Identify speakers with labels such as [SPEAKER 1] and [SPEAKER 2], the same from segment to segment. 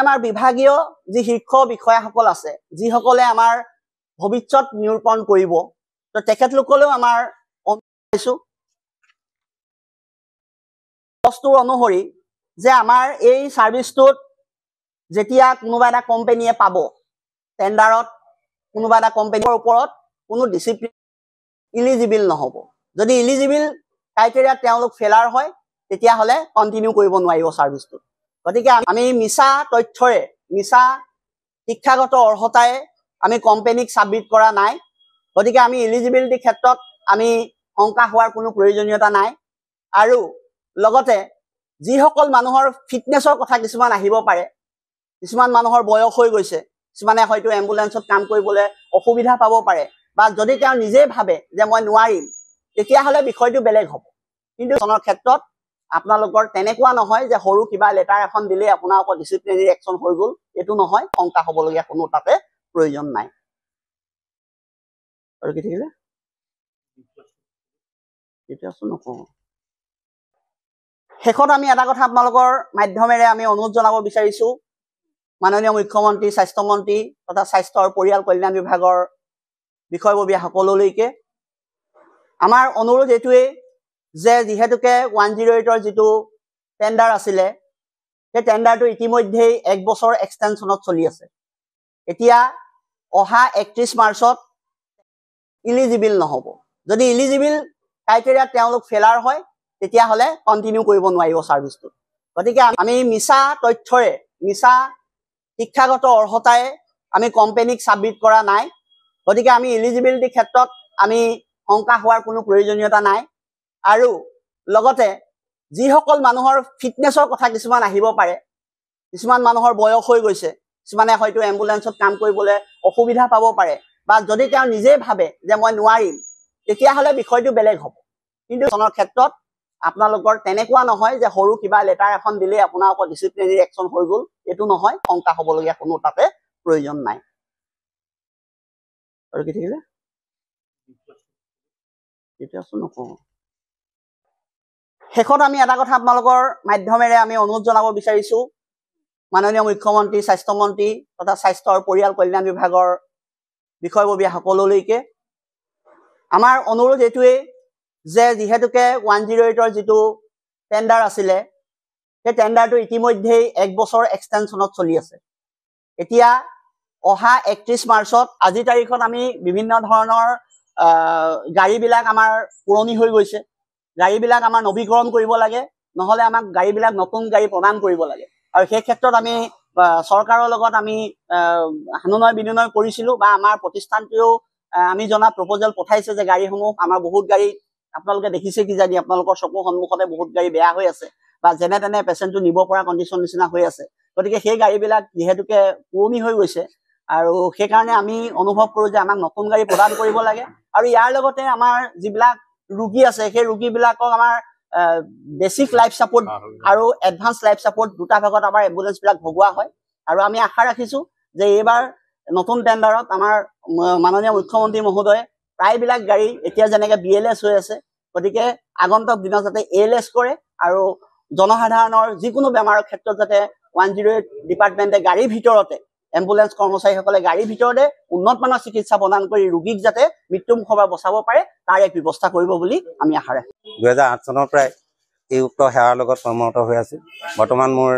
[SPEAKER 1] আমাৰ বিভাগীয় যি শীৰ্ষ বিষয়াসকল আছে, যিসকলে আমাৰ ভৱিষ্যত নিৰূপণ কৰিব, তো তেখেতলোকলৈও আমাৰ বস্তুৰ অনুসৰি যে আমাৰ এই সাৰ্ভিসটোত যেতিয়া কোনোবা এটা কোম্পানীয়ে পাব টেন্ডাৰত, কোনোবা এটা কোম্পানীৰ ওপৰত কোনো ডিসিপ্লিন ইলিজিবল নহব। যদি ইলিজিবল ক্ৰাইটেৰিয়া তেওঁলোক ফেলাৰ হয়, তেতিয়াহ'লে কন্টিনিউ কৰিব নোৱাৰিব সাৰ্ভিসটো। গতিকে আমি মিছা তথ্যৰে, মিছা শিক্ষাগত অৰ্হতাৰে আমি কোম্পানীক সাবমিট কৰা নাই। গতিকে আমি ইলিজিবিলিটি ক্ষেত্ৰত আমি শংকা হোৱাৰ কোনো প্ৰয়োজনীয়তা নাই। আৰু লগতে যিসকল মানুহৰ ফিটনেছৰ কথা কিছুমান আহিব পাৰে, কিছুমান মানুহৰ বয়স হৈ গৈছে, কিছুমানে হয়তো এম্বুলেন্সত কাম কৰিবলৈ অসুবিধা পাব পাৰে, বা যদি তেওঁ নিজে ভাবে যে মই নোৱাৰিম, তেতিয়াহ'লে বিষয়টো বেলেগ হ'ব। কিন্তু এজনৰ ক্ষেত্ৰত আপোনালোকৰ তেনেকুৱা নহয় যে সৰু কিবা লেটাৰ এখন দিলেই আপোনাৰ ওপৰত ডিসিপ্লিনাৰী একশ্যন হৈ গ'ল, এইটো নহয়। শংকা হ'বলগীয়া কোনো তাতে প্ৰয়োজন নাই। আৰু কি থাকিলে এতিয়া আছো নকওঁ। শেষত আমি এটা কথা আপোনালোকৰ মাধ্যমেৰে আমি অনুৰোধ জনাব বিচাৰিছো, মাননীয় মুখ্যমন্ত্ৰী, স্বাস্থ্যমন্ত্ৰী তথা স্বাস্থ্য আৰু পৰিয়াল কল্যাণ বিভাগৰ বিষয়ববীয়া সকলোলৈকে আমাৰ অনুৰোধ এইটোৱেই যে যিহেতুকে 108ৰ যিটো টেন্ডাৰ আছিলে, সেই টেন্ডাৰটো ইতিমধ্যেই 1 বছৰ এক্সটেনশ্যনত চলি আছে। এতিয়া অহা 31 মাৰ্চত ইলিজিবল নহব। যদি ইলিজিবল ক্ৰাইটেৰিয়া তেওঁলোক ফেলাৰ হয়, তেতিয়াহ'লে কন্টিনিউ কৰিব নোৱাৰিব সাৰ্ভিসটো। গতিকে আমি মিছা তথ্যৰে, মিছা শিক্ষাগত অৰ্হতাৰে আমি কোম্পানীক সাবমিট কৰা নাই। গতিকে আমি ইলিজিবিলিটি ক্ষেত্ৰত আমি শংকা হোৱাৰ কোনো প্ৰয়োজনীয়তা নাই। আৰু লগতে যিসকল মানুহৰ ফিটনেছৰ কথা কিছুমান আহিব পাৰে, কিছুমান মানুহৰ বয়স হৈ গৈছে, কিছুমানে হয়তো এম্বুলেন্সত কাম কৰিবলৈ অসুবিধা পাব পাৰে, বা যদি তেওঁ নিজে ভাবে যে মই নোৱাৰিম, তেতিয়াহ'লে বিষয়টো বেলেগ হ'ব। কিন্তু এজনৰ ক্ষেত্ৰত আপোনালোকৰ তেনেকুৱা নহয় যে সৰু কিবা লেটাৰ এখন দিলেই আপোনাৰ ওপৰত ডিসিপ্লিনাৰী একশ্যন হৈ গ'ল, এইটো নহয়। শংকা হ'বলগীয়া কোনো তাতে প্ৰয়োজন নাই। আৰু কি থাকিলে এতিয়া আছো নকওঁ। শেষত আমি এটা কথা আপোনালোকৰ মাধ্যমেৰে আমি অনুৰোধ জনাব বিচাৰিছো, মাননীয় মুখ্যমন্ত্ৰী, স্বাস্থ্যমন্ত্ৰী তথা স্বাস্থ্য আৰু পৰিয়াল কল্যাণ বিভাগৰ বিষয়ববীয়া সকলোলৈকে আমাৰ অনুৰোধ এইটোৱেই যে যিহেতুকে 108ৰ যিটো টেন্ডাৰ আছিলে, সেই টেন্ডাৰটো ইতিমধ্যেই 1 বছৰ এক্সটেনশ্যনত চলি আছে। এতিয়া অহা 31 মাৰ্চত, আজিৰ তাৰিখত আমি বিভিন্ন ধৰণৰ গাড়ীবিলাক আমাৰ পুৰণি হৈ গৈছে, গাড়ীবিলাক আমাৰ নৱীকৰণ কৰিব লাগে, নহ'লে আমাক গাড়ীবিলাক নতুন গাড়ী প্ৰদান কৰিব লাগে। আৰু সেই ক্ষেত্ৰত আমি চৰকাৰৰ লগত আমি হানুনয় বিনয় কৰিছিলোঁ, বা আমাৰ প্ৰতিষ্ঠানটোৱেও আমি জনা প্ৰপ'জেল পঠাইছে যে গাড়ীসমূহ আমাৰ বহুত গাড়ী আপোনালোকে দেখিছে কিজানি, আপোনালোকৰ চকুৰ সন্মুখতে বহুত গাড়ী বেয়া হৈ আছে, বা যেনে তেনে পেচেণ্টটো নিব পৰা কণ্ডিশ্যন নিচিনা হৈ আছে। গতিকে সেই গাড়ীবিলাক যিহেতুকে পুৰণি হৈ গৈছে, আৰু সেইকাৰণে আমি অনুভৱ কৰোঁ যে আমাক নতুন গাড়ী প্ৰদান কৰিব লাগে। আৰু ইয়াৰ লগতে আমাৰ যিবিলাক ৰোগী আছে, সেই ৰোগীবিলাকক আমাৰ বেচিক লাইফ ছাপোৰ্ট আৰু এডভান্স লাইফ ছাপোৰ্ট দুটা ভাগত আমাৰ এম্বুলেন্সবিলাক ভগোৱা হয়। আৰু আমি আশা ৰাখিছোঁ যে এইবাৰ নতুন টেন্ডাৰত আমাৰ মাননীয় মুখ্যমন্ত্ৰী মহোদয়ে প্ৰায়বিলাক গাড়ী এতিয়া যেনেকৈ BLS হৈ আছে, গতিকে আগন্তুক দিনত যাতে ALS কৰে, আৰু জনসাধাৰণৰ যিকোনো বেমাৰৰ ক্ষেত্ৰত যাতে 108 ডিপাৰ্টমেণ্টে গাড়ীৰ ভিতৰতে, এম্বুলেন্স কৰ্মচাৰীসকলে গাড়ীৰ ভিতৰতে উন্নত মানৰ চিকিৎসা প্ৰদান কৰি ৰোগীক যাতে মৃত্যুমুখৰ পৰা বচাব পাৰে, তাৰ এক ব্যৱস্থা কৰিব বুলি আমি আশা ৰাখোঁ।
[SPEAKER 2] 2008 চনৰ পৰাই এই উক্ত সেৱাৰ লগত কৰ্মৰত হৈ আছোঁ। বৰ্তমান মোৰ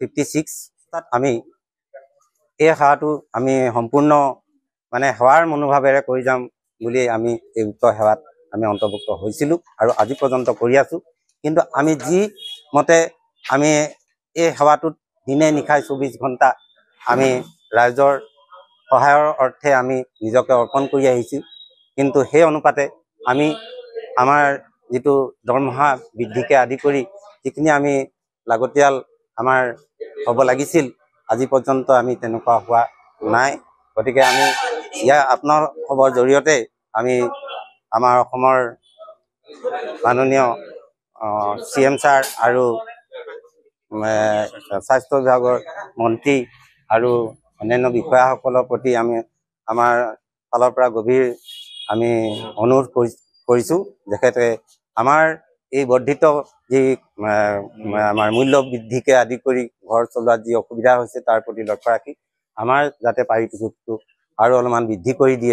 [SPEAKER 2] 56। তাত আমি এই সেৱাটো আমি সম্পূৰ্ণ সেৱাৰ মনোভাৱেৰে কৰি যাম বুলি আমি এই উক্ত সেৱাত আমি অন্তৰ্ভুক্ত হৈছিলোঁ, আৰু আজি পৰ্যন্ত কৰি আছোঁ। কিন্তু আমি যি মতে আমি এই সেৱাটোত দিনে নিশাই 24 ঘণ্টা আমি ৰাইজৰ সহায়ৰ অৰ্থে আমি নিজকে অৰ্পণ কৰি আহিছোঁ। কিন্তু সেই অনুপাতে আমি আমাৰ যিটো দৰমহা বৃদ্ধিকে আদি কৰি যিখিনি আমি লাগতিয়াল আমাৰ হ'ব লাগিছিল, আজি পৰ্যন্ত আমি তেনেকুৱা হোৱা নাই। গতিকে আমি আপোনালোকৰ জৰিয়তে আমি আমাৰ অসমৰ মাননীয় CM ছাৰ আৰু স্বাস্থ্য বিভাগৰ মন্ত্ৰী আৰু অন্যান্য বিষয়াসকলৰ প্ৰতি আমি আমাৰ ফালৰ পৰা গভীৰ আমি অনুৰোধ কৰিছোঁ, তেখেতে আমাৰ এই বৰ্ধিত যি আমাৰ মূল্য বৃদ্ধিকে আদি কৰি ঘৰ চলোৱাত যি অসুবিধা হৈছে তাৰ প্ৰতি লক্ষ্য ৰাখি আমাৰ যাতে পাৰিতোষিকটো আৰু অলপমান বৃদ্ধি কৰি দিয়ে